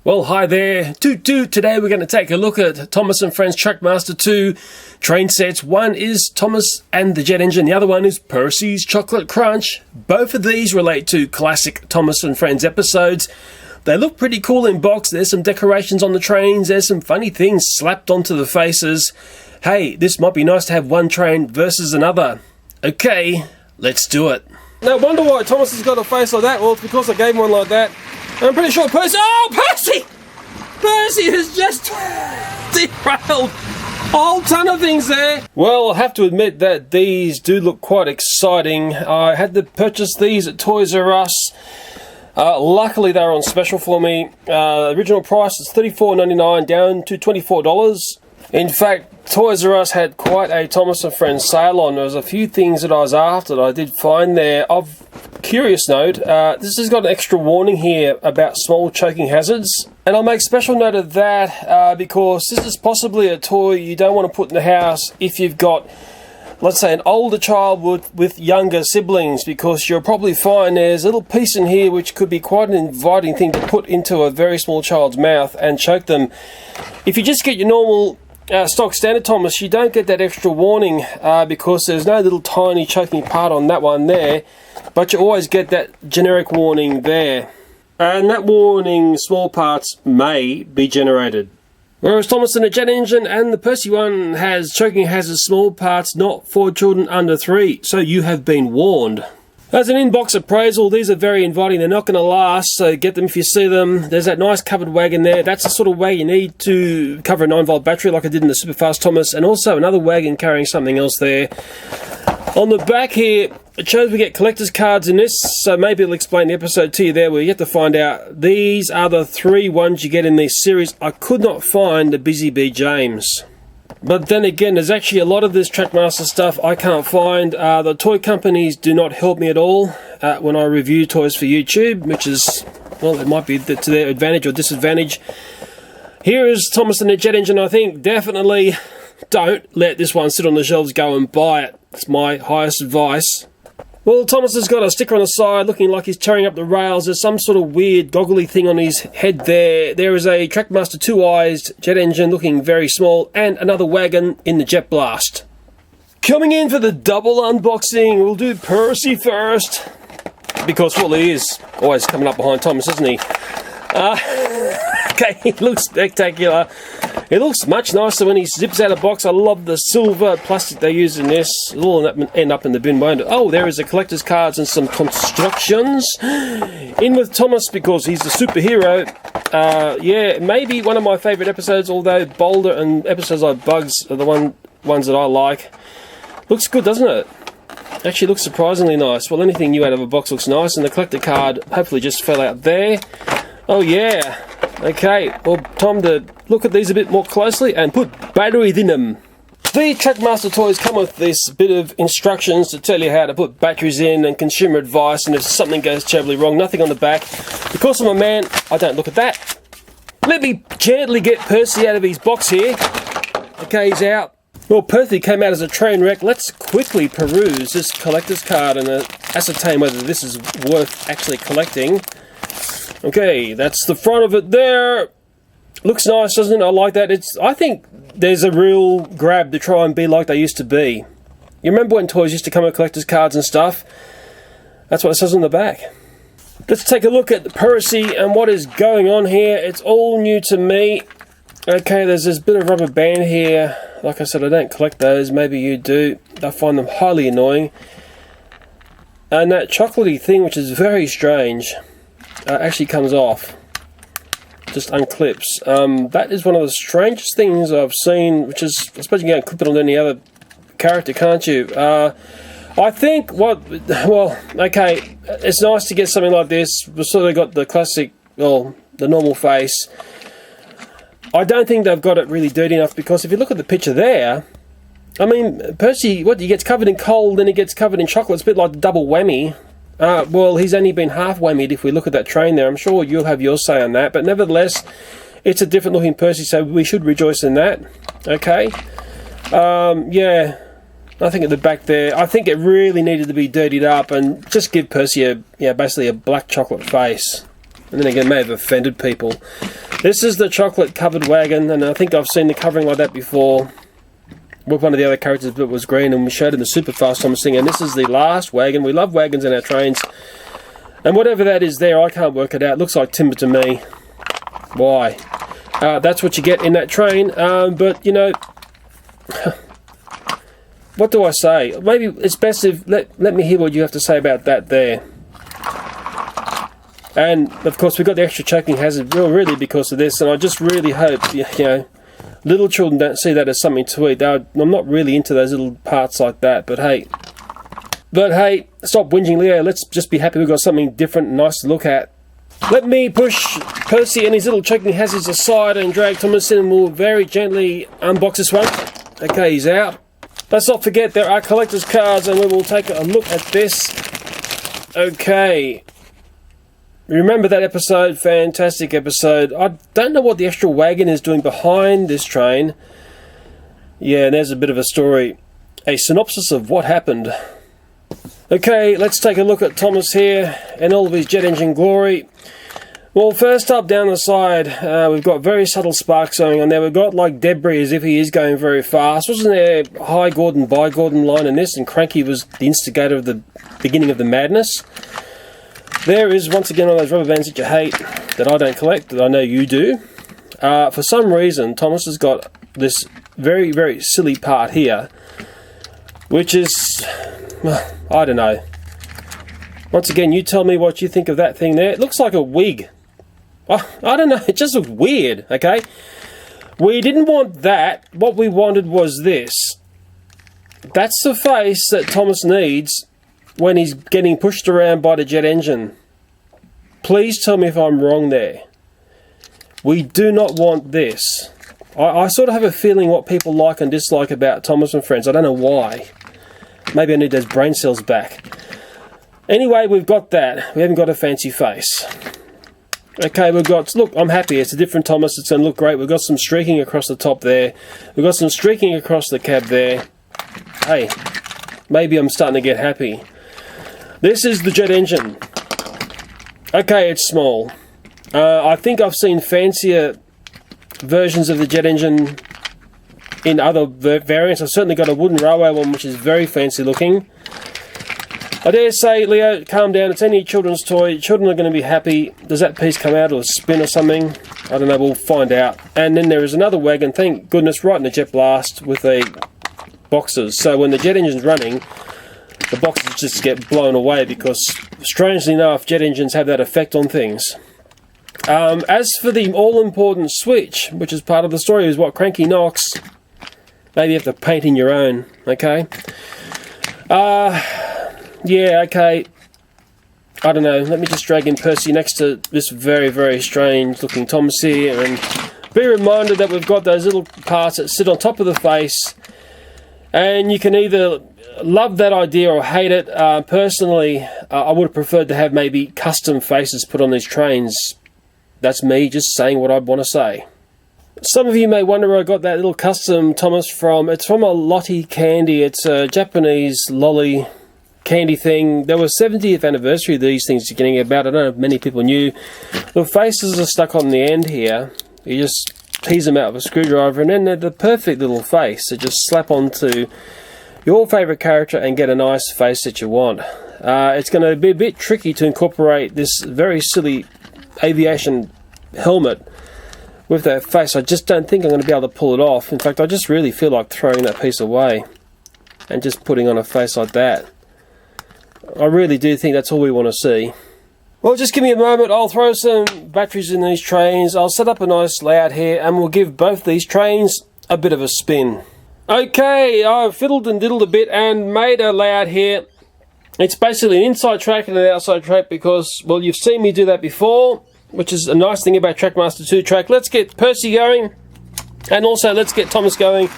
Well, hi there. Today we're going to take a look at Thomas & Friends Trackmaster 2 train sets. One is Thomas and the Jet Engine, the other one is Percy's Chocolate Crunch. Both of these relate to classic Thomas & Friends episodes. They look pretty cool in box. There's some decorations on the trains. There's some funny things slapped onto the faces. Hey, this might be nice to have one train versus another. Okay, let's do it. No wonder why Thomas has got a face like that. Well, it's because I gave him one like that. I'm pretty sure Percy... Oh, Percy! Percy has just derailed a whole ton of things there. Well, I have to admit that these do look quite exciting. I had to purchase these at Toys R Us. Luckily, they were on special for me. Original price is $34.99 down to $24. In fact, Toys R Us had quite a Thomas & Friends sale on. There was a few things that I was after that I did find there. Of curious note, this has got an extra warning here about small choking hazards. And I'll make special note of that because this is possibly a toy you don't want to put in the house if you've got, let's say, an older child with younger siblings, because you'll probably find there's a little piece in here which could be quite an inviting thing to put into a very small child's mouth and choke them. If you just get your normal stock standard Thomas, you don't get that extra warning because there's no little tiny choking part on that one there, but you always get that generic warning there. And that warning, small parts may be generated. Whereas Thomas and the Jet Engine and the Percy one has choking hazards, small parts, not for children under 3, so you have been warned. As an in-box appraisal, these are very inviting. They're not going to last, so get them if you see them. There's that nice covered wagon there. That's the sort of wagon you need to cover a 9-volt battery like I did in the Superfast Thomas, and also another wagon carrying something else there. On the back here, it shows we get collector's cards in this, so maybe it'll explain the episode to you there where you have to find out. These are the 3 ones you get in this series. I could not find the Busy Bee James. But then again, there's actually a lot of this Trackmaster stuff I can't find. The toy companies do not help me at all when I review toys for YouTube, which is, well, it might be to their advantage or disadvantage. Here is Thomas and the Jet Engine. I think definitely don't let this one sit on the shelves, go and buy it. It's my highest advice. Well, Thomas has got a sticker on the side looking like he's tearing up the rails. There's some sort of weird goggly thing on his head there. There is a Trackmaster 2-eyes Jet Engine looking very small, and another wagon in the Jet Blast. Coming in for the double unboxing, we'll do Percy first, because, well, he is always coming up behind Thomas, isn't he? Okay, he looks spectacular. It looks much nicer when he zips out of the box. I love the silver plastic they use in this. It'll end up in the bin, won't it? Oh, there is the collector's cards and some constructions. In with Thomas because he's the superhero. Yeah, maybe one of my favourite episodes, although Boulder and episodes like Bugs are the ones that I like. Looks good, doesn't it? Actually looks surprisingly nice. Well, anything new out of a box looks nice, and the collector card hopefully just fell out there. Oh yeah. Okay, well, time to look at these a bit more closely and put batteries in them. The Trackmaster toys come with this bit of instructions to tell you how to put batteries in and consumer advice, and if something goes terribly wrong, nothing on the back. Because I'm a man, I don't look at that. Let me gently get Percy out of his box here. Okay, he's out. Well, Percy came out as a train wreck. Let's quickly peruse this collector's card and ascertain whether this is worth actually collecting. Okay, that's the front of it there. Looks nice, doesn't it? I like that. I think there's a real grab to try and be like they used to be. You remember when toys used to come with collector's cards and stuff? That's what it says on the back. Let's take a look at Percy and what is going on here. It's all new to me. Okay, there's this bit of rubber band here. Like I said, I don't collect those. Maybe you do. I find them highly annoying. And that chocolatey thing, which is very strange, actually comes off. Just unclips. That is one of the strangest things I've seen, which is, I suppose you can't clip it on any other character, can't you? I think, well, okay, it's nice to get something like this. We've sort of got the classic, well, the normal face. I don't think they've got it really dirty enough, because if you look at the picture there, I mean, Percy, he gets covered in coal, then he gets covered in chocolate. It's a bit like the double whammy. Well, he's only been half whammied if we look at that train there. I'm sure you'll have your say on that, but nevertheless, it's a different looking Percy, so we should rejoice in that. Okay. Yeah, I think at the back there, I think it really needed to be dirtied up and just give Percy basically a black chocolate face. And then again, it may have offended people. This is the chocolate covered wagon, and I think I've seen the covering like that before with one of the other characters that was green, and we showed in the Super Fast Thomas thing. And this is the last wagon. We love wagons in our trains. And whatever that is there, I can't work it out. It looks like timber to me. Why? That's what you get in that train. But, you know, what do I say? Maybe it's best if let me hear what you have to say about that there. And, of course, we've got the extra choking hazard really because of this. And I just really hope, you know, little children don't see that as something to eat. I'm not really into those little parts like that. But, hey, stop whinging, Leo. Let's just be happy we've got something different and nice to look at. Let me push Percy and his little choking hazards aside and drag Thomas in, and we'll very gently unbox this one. Okay, he's out. Let's not forget there are collector's cards, and we will take a look at this. Okay. Remember that episode? Fantastic episode. I don't know what the extra wagon is doing behind this train. Yeah, and there's a bit of a story. A synopsis of what happened. Okay, let's take a look at Thomas here and all of his jet engine glory. Well, first up down the side, we've got very subtle sparks going on there. We've got like debris as if he is going very fast. Wasn't there high Gordon, by Gordon line in this? And Cranky was the instigator of the beginning of the madness. There is once again one of those rubber bands that you hate, that I don't collect, that I know you do. For some reason, Thomas has got this very, very silly part here, which is, well, I don't know. Once again, you tell me what you think of that thing there. It looks like a wig. I don't know, it just looks weird, okay? We didn't want that. What we wanted was this. That's the face that Thomas needs when he's getting pushed around by the jet engine. Please tell me if I'm wrong there. We do not want this. I sort of have a feeling what people like and dislike about Thomas and Friends. I don't know why. Maybe I need those brain cells back. Anyway, we've got that. We haven't got a fancy face. Okay, we've got... Look, I'm happy. It's a different Thomas. It's going to look great. We've got some streaking across the top there. We've got some streaking across the cab there. Hey, maybe I'm starting to get happy. This is the jet engine. Okay, it's small. I think I've seen fancier versions of the jet engine in other variants. I've certainly got a wooden railway one which is very fancy looking. I dare say, Leo, calm down. It's only a children's toy. Children are going to be happy. Does that piece come out or spin or something? I don't know. We'll find out. And then there is another wagon, thank goodness, right in the jet blast with the boxes. So when the jet engine's running, the boxes just get blown away because, strangely enough, jet engines have that effect on things. As for the all-important switch, which is part of the story, is what Cranky knocks. Maybe you have to paint in your own, okay? Yeah, okay. I don't know. Let me just drag in Percy next to this very, very strange looking Thomas here, and be reminded that we've got those little parts that sit on top of the face, and you can either love that idea or hate it. Personally, I would have preferred to have maybe custom faces put on these trains. That's me just saying what I want to say. Some of you may wonder where I got that little custom Thomas from. It's from a Lottie candy. It's a Japanese lolly candy thing. There was 70th anniversary of these things you're getting about. I don't know if many people knew. The faces are stuck on the end here. You just tease them out with a screwdriver, and then they're the perfect little face. So just slap onto your favourite character and get a nice face that you want. It's going to be a bit tricky to incorporate this very silly aviation helmet with that face. I just don't think I'm going to be able to pull it off. In fact, I just really feel like throwing that piece away and just putting on a face like that. I really do think that's all we want to see. Well, just give me a moment. I'll throw some batteries in these trains. I'll set up a nice layout here, and we'll give both these trains a bit of a spin. Okay, I've fiddled and diddled a bit and made a layout here. It's basically an inside track and an outside track because, well, you've seen me do that before, which is a nice thing about Trackmaster 2 track. Let's get Percy going, and also let's get Thomas going,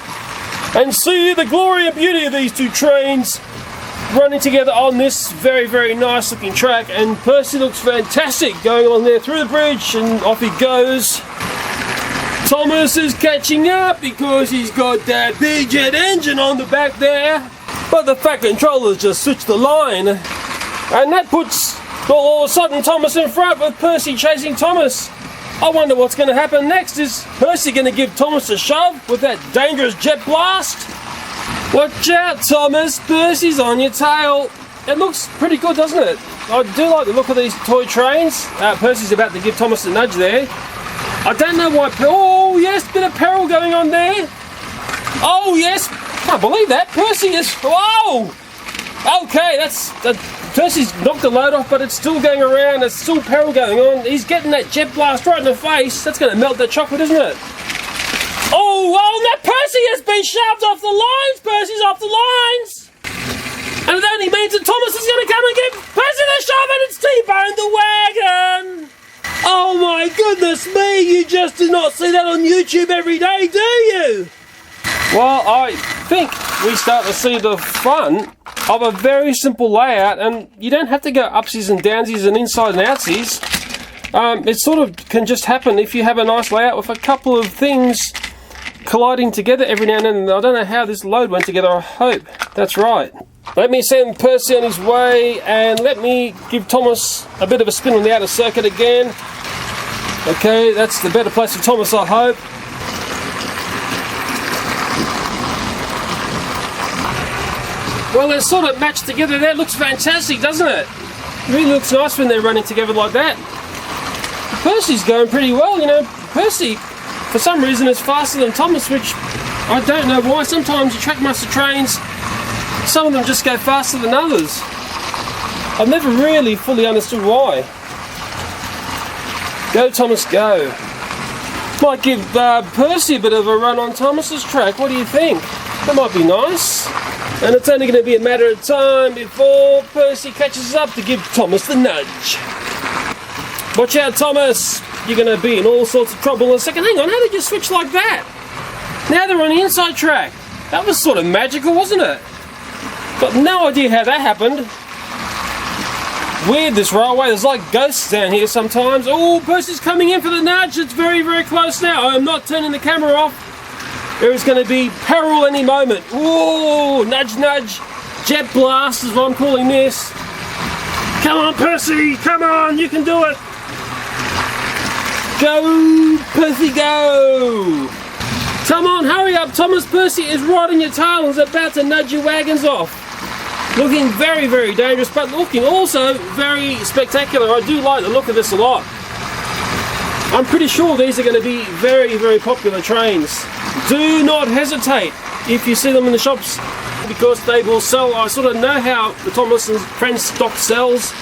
and see the glory and beauty of these two trains running together on this very, very nice looking track. And Percy looks fantastic going on there through the bridge, and off he goes. Thomas is catching up because he's got that big jet engine on the back there, but the Fat Controller's just switched the line, and that puts Well, all of a sudden, Thomas in front with Percy chasing Thomas. I wonder what's going to happen next. Is Percy going to give Thomas a shove with that dangerous jet blast? Watch out, Thomas. Percy's on your tail. It looks pretty good, doesn't it? I do like the look of these toy trains. Percy's about to give Thomas a nudge there. I don't know why. Oh, yes, bit of peril going on there. Oh, yes. Can't believe that. Percy is. Whoa! Okay, Percy's knocked the load off, but it's still going around. There's still peril going on. He's getting that jet blast right in the face. That's going to melt that chocolate, isn't it? Oh, now Percy has been shoved off the lines. Percy's off the lines. And it only means that Thomas is going to come and give Percy the shove, and it's T-boned the wagon. Oh my goodness me, you just do not see that on YouTube every day, do you? Well, I think we start to see the fun of a very simple layout, and you don't have to go upsies and downsies and inside and outsies. It sort of can just happen if you have a nice layout with a couple of things colliding together every now and then. I don't know how this load went together. I hope that's right. Let me send Percy on his way, and let me give Thomas a bit of a spin on the outer circuit again. Okay, that's the better place for Thomas, I hope. Well, they're sort of matched together there. It looks fantastic, doesn't it? It really looks nice when they're running together like that. Percy's going pretty well, you know. Percy, for some reason, is faster than Thomas, which I don't know why. Sometimes the Trackmaster trains, some of them just go faster than others. I've never really fully understood why. Go, Thomas, go. Might give Percy a bit of a run on Thomas's track. What do you think? That might be nice. And it's only going to be a matter of time before Percy catches up to give Thomas the nudge. Watch out, Thomas. You're going to be in all sorts of trouble in a second. Hang on, how did you switch like that? Now they're on the inside track. That was sort of magical, wasn't it? Got no idea how that happened. Weird, this railway. There's like ghosts down here sometimes. Oh, Percy's coming in for the nudge. It's very, very close now. I am not turning the camera off. There is going to be peril any moment. Whoa, nudge, nudge. Jet blast is what I'm calling this. Come on, Percy. Come on, you can do it. Go, Percy, go. Come on, hurry up. Thomas. Percy is right on your tail and is about to nudge your wagons off. Looking very, very dangerous, but looking also very spectacular. I do like the look of this a lot. I'm pretty sure these are going to be very, very popular trains. Do not hesitate if you see them in the shops, because they will sell. I sort of know how the Thomas and Friends stock sells.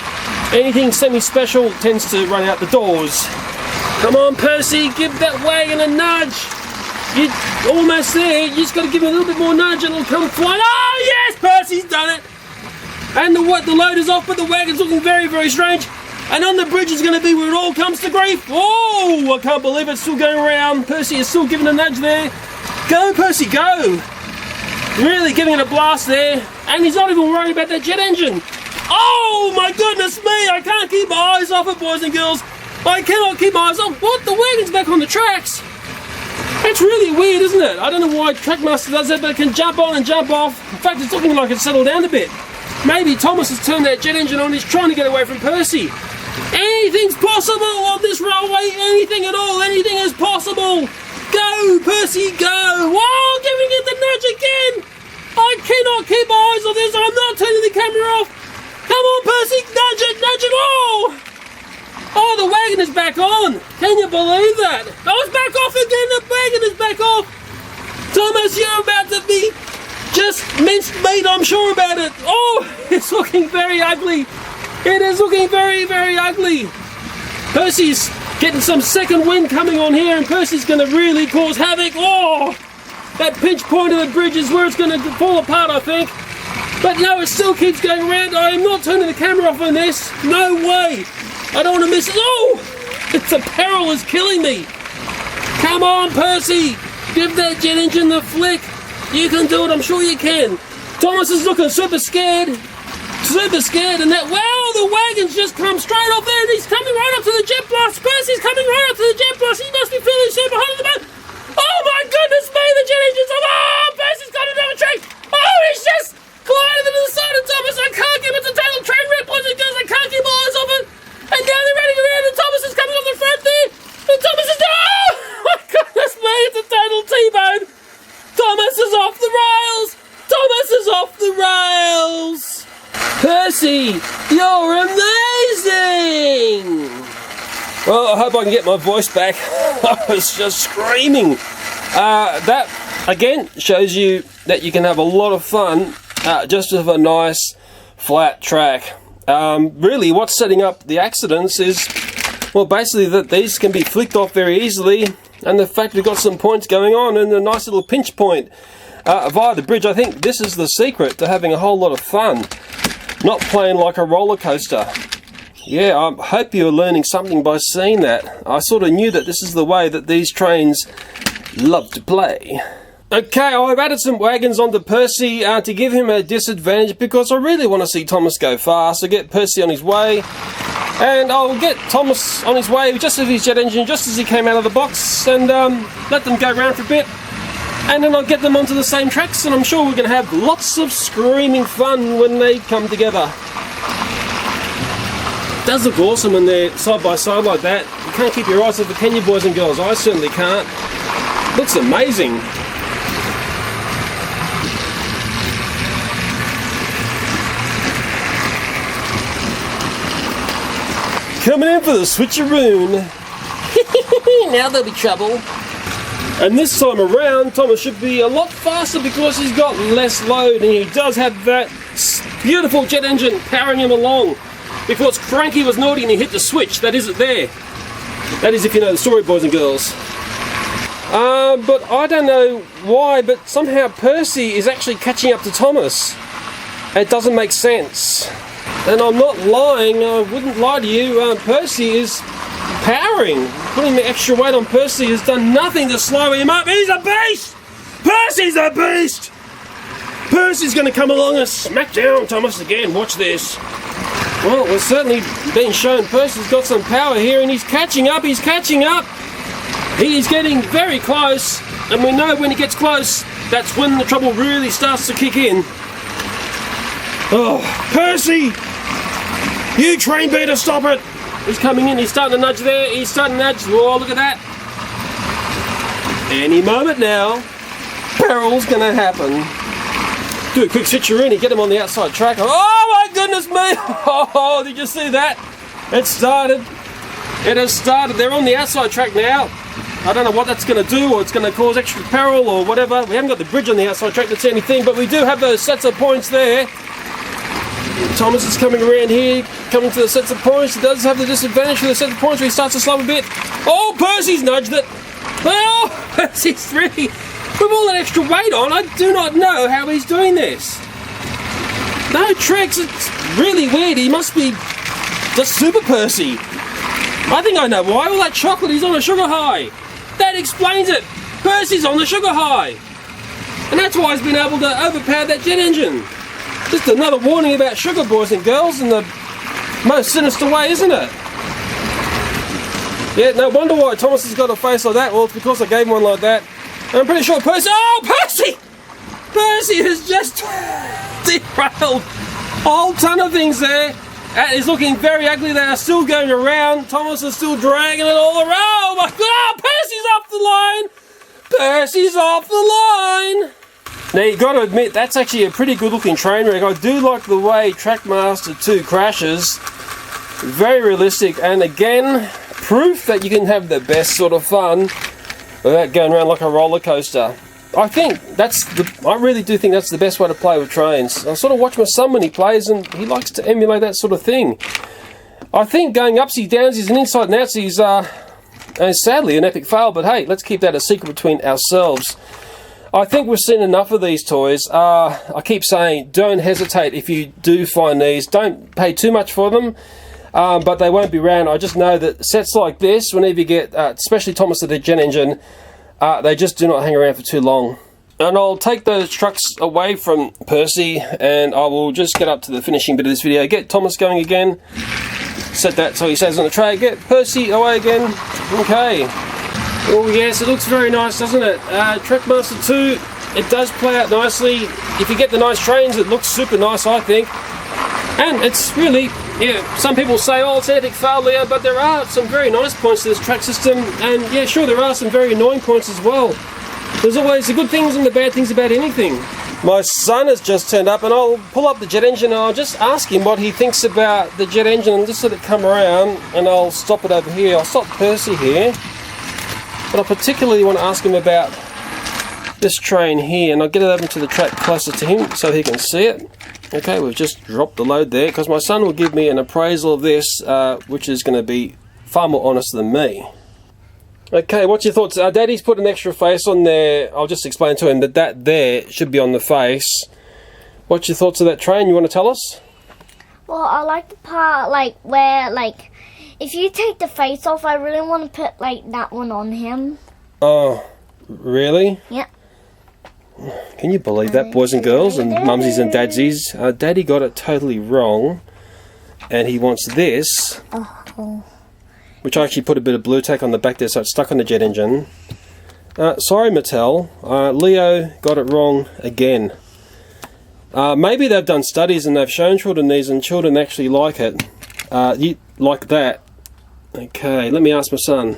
Anything semi-special tends to run out the doors. Come on, Percy, give that wagon a nudge. You're almost there. You just got to give it a little bit more nudge and it'll come flying. Oh, yes, Percy's done it. And the load is off, but the wagon's looking very, very strange. And on the bridge is going to be where it all comes to grief. Oh, I can't believe it's still going around. Percy is still giving a nudge there. Go, Percy, go. Really giving it a blast there. And he's not even worried about that jet engine. Oh, my goodness me. I can't keep my eyes off it, boys and girls. I cannot keep my eyes off. What? The wagon's back on the tracks. That's really weird, isn't it? I don't know why Trackmaster does that, but it can jump on and jump off. In fact, it's looking like it's settled down a bit. Maybe Thomas has turned that jet engine on. He's trying to get away from Percy. Anything's possible on this railway. Anything at all. Anything is possible. Go, Percy, go. Whoa, giving it the nudge again. I cannot keep my eyes on this. I'm not turning the camera off. Come on, Percy. Nudge it, nudge it. Oh, the wagon is back on. Can you believe that? Oh, it's back off again. The wagon is back off. Thomas, you're about to be just minced meat, I'm sure about it. Oh, it's looking very ugly. It is looking very, very ugly. Percy's getting some second wind coming on here, and Percy's going to really cause havoc. Oh, that pinch point of the bridge is where it's going to fall apart, I think. But no, it still keeps going around. I am not turning the camera off on this. No way. I don't want to miss it. Oh, the peril is killing me. Come on, Percy. Give that jet engine the flick. You can do it, I'm sure you can. Thomas is looking super scared. Super scared, and that, wow, the wagon's just come straight off there, and he's coming right up to the jet blast. Percy's coming right up to the jet blast. He must be feeling super hot at the moment. Oh my goodness me, the jet engine's off. Oh, Percy's got another train. Oh, he's just gliding into the side of Thomas. I can't give it to tail train rip, boys and girls. I can't keep my eyes off it. Well, I hope I can get my voice back. I was just screaming. That, again, shows you that you can have a lot of fun just with a nice flat track. Really, what's setting up the accidents is, well, basically that these can be flicked off very easily, and the fact we've got some points going on and a nice little pinch point via the bridge. I think this is the secret to having a whole lot of fun, not playing like a roller coaster. Yeah, I hope you're learning something by seeing that. I sort of knew that this is the way that these trains love to play. Okay, I've added some wagons onto Percy to give him a disadvantage because I really want to see Thomas go fast. So get Percy on his way, and I'll get Thomas on his way just with his jet engine, just as he came out of the box, and let them go around for a bit. And then I'll get them onto the same tracks, and I'm sure we're going to have lots of screaming fun when they come together. It does look awesome when they're side by side like that. You can't keep your eyes off it, can you, boys and girls? I certainly can't. Looks amazing. Coming in for the switcheroon. Now there'll be trouble. And this time around, Thomas should be a lot faster because he's got less load, and he does have that beautiful jet engine powering him along. Because Cranky was naughty and he hit the switch that isn't there. That is if you know the story, boys and girls. But I don't know why, but somehow Percy is actually catching up to Thomas. It doesn't make sense. And I'm not lying, I wouldn't lie to you, Percy is powering. Putting the extra weight on Percy has done nothing to slow him up. He's a beast! Percy's a beast! Percy's going to come along and smack down Thomas again. Watch this. Well, we're certainly being shown Percy's got some power here, and he's catching up, He is getting very close, and we know when he gets close, that's when the trouble really starts to kick in. Oh, Percy! You train better, stop it! He's coming in, he's starting to nudge there, he's starting to nudge. Oh, look at that. Any moment now, peril's gonna happen. Do a quick switcheroo, get him on the outside track. Oh my goodness me! Oh, did you see that? It started. It has started. They're on the outside track now. I don't know what that's going to do, or it's going to cause extra peril or whatever. We haven't got the bridge on the outside track to see anything, but we do have those sets of points there. Thomas is coming around here, coming to the sets of points. He does have the disadvantage for the sets of points where he starts to slow a bit. Oh, Percy's nudged it. Oh, Percy's really... With all that extra weight on, I do not know how he's doing this. No tricks, it's really weird. He must be just Super Percy. I think I know why. All that chocolate, he's on a sugar high. That explains it. Percy's on the sugar high. And that's why he's been able to overpower that jet engine. Just another warning about sugar, boys and girls, in the most sinister way, isn't it? Yeah, no wonder why Thomas has got a face like that. Well, it's because I gave him one like that. And I'm pretty sure Percy... Oh, Percy! Percy has just derailed a whole ton of things there. That is looking very ugly. They are still going around. Thomas is still dragging it all around. Oh my God! Percy's off the line! Percy's off the line! Now you've got to admit, that's actually a pretty good looking train wreck. I do like the way Trackmaster 2 crashes. Very realistic, and again, proof that you can have the best sort of fun without going around like a roller coaster. I really do think that's the best way to play with trains. I sort of watch my son when he plays, and he likes to emulate that sort of thing. I think going upsy downsies and inside and outsies is sadly an epic fail, but hey, let's keep that a secret between ourselves. I think we've seen enough of these toys. I keep saying, don't hesitate if you do find these. Don't pay too much for them, but they won't be around. I just know that sets like this, whenever you get, especially Thomas the Jet Engine, they just do not hang around for too long. And I'll take those trucks away from Percy, and I will just get up to the finishing bit of this video. Get Thomas going again. Set that so he stays on the tray. Get Percy away again. Okay. Oh yes, it looks very nice, doesn't it? Trackmaster 2, it does play out nicely. If you get the nice trains, it looks super nice, I think. And it's really, yeah, some people say, oh, it's an epic failure, but there are some very nice points to this track system, and yeah, sure, there are some very annoying points as well. There's always the good things and the bad things about anything. My son has just turned up, and I'll pull up the jet engine and I'll just ask him what he thinks about the jet engine, and just let it come around, and I'll stop it over here. I'll stop Percy here, but I particularly want to ask him about this train here, and I'll get it over to the track closer to him so he can see it. Okay, we've just dropped the load there, because my son will give me an appraisal of this, which is going to be far more honest than me. Okay, what's your thoughts? Daddy's put an extra face on there. I'll just explain to him that that there should be on the face. What's your thoughts of that train? You want to tell us? Well, I like the part like where like if you take the face off, I really want to put like that one on him. Oh, really? Yeah. Can you believe that, boys and girls and mumsies and dadsies? Daddy got it totally wrong, and he wants this. Oh. Which I actually put a bit of blue tack on the back there so it's stuck on the jet engine. Sorry Mattel, Leo got it wrong again. Maybe they've done studies and they've shown children these, and children actually like it. Like that. Okay, let me ask my son.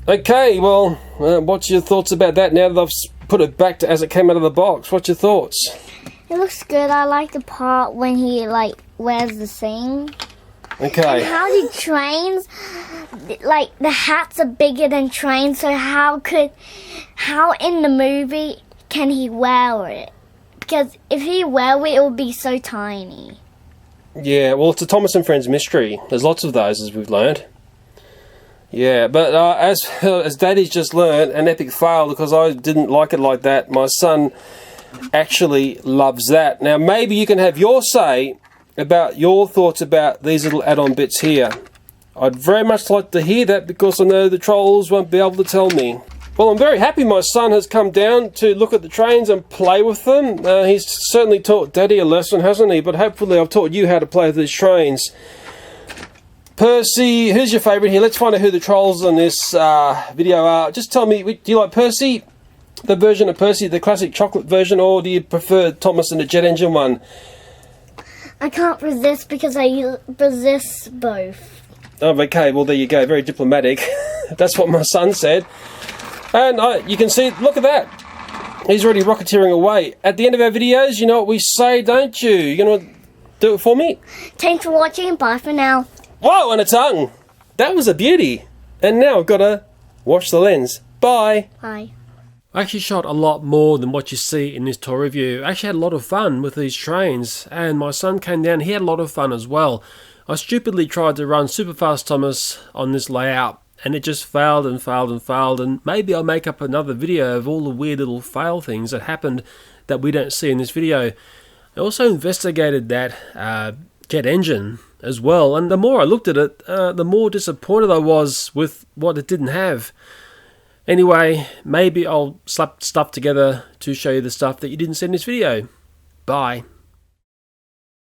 Okay, well, what's your thoughts about that now that I've put it back to as it came out of the box? What's your thoughts? It looks good. I like the part when he like wears the thing. Okay. And how do trains, like the hats are bigger than trains, so how in the movie can he wear it? Because if he wear it, it would be so tiny. Yeah, well, it's a Thomas and Friends mystery. There's lots of those, as we've learned. Yeah, but as Daddy's just learned, an epic fail, because I didn't like it like that. My son actually loves that. Now, maybe you can have your say about your thoughts about these little add-on bits here. I'd very much like to hear that, because I know the trolls won't be able to tell me. Well, I'm very happy my son has come down to look at the trains and play with them. He's certainly taught Daddy a lesson, hasn't he? But hopefully I've taught you how to play with these trains. Percy, who's your favourite here? Let's find out who the trolls on this video are. Just tell me, do you like Percy? The version of Percy, the classic chocolate version, or do you prefer Thomas and the jet engine one? I can't resist because I resist both. Oh, okay, well there you go, very diplomatic. That's what my son said. And you can see, look at that. He's already rocketeering away. At the end of our videos, you know what we say, don't you? You're going to do it for me? Thanks for watching, bye for now. Whoa, and a tongue! That was a beauty. And now I've got to wash the lens. Bye. Bye. I actually shot a lot more than what you see in this tour review. I actually had a lot of fun with these trains, and my son came down, he had a lot of fun as well. I stupidly tried to run Super Fast Thomas on this layout, and it just failed and failed and failed, and maybe I'll make up another video of all the weird little fail things that happened that we don't see in this video. I also investigated that jet engine as well, and the more I looked at it, the more disappointed I was with what it didn't have. Anyway, maybe I'll slap stuff together to show you the stuff that you didn't see in this video. Bye.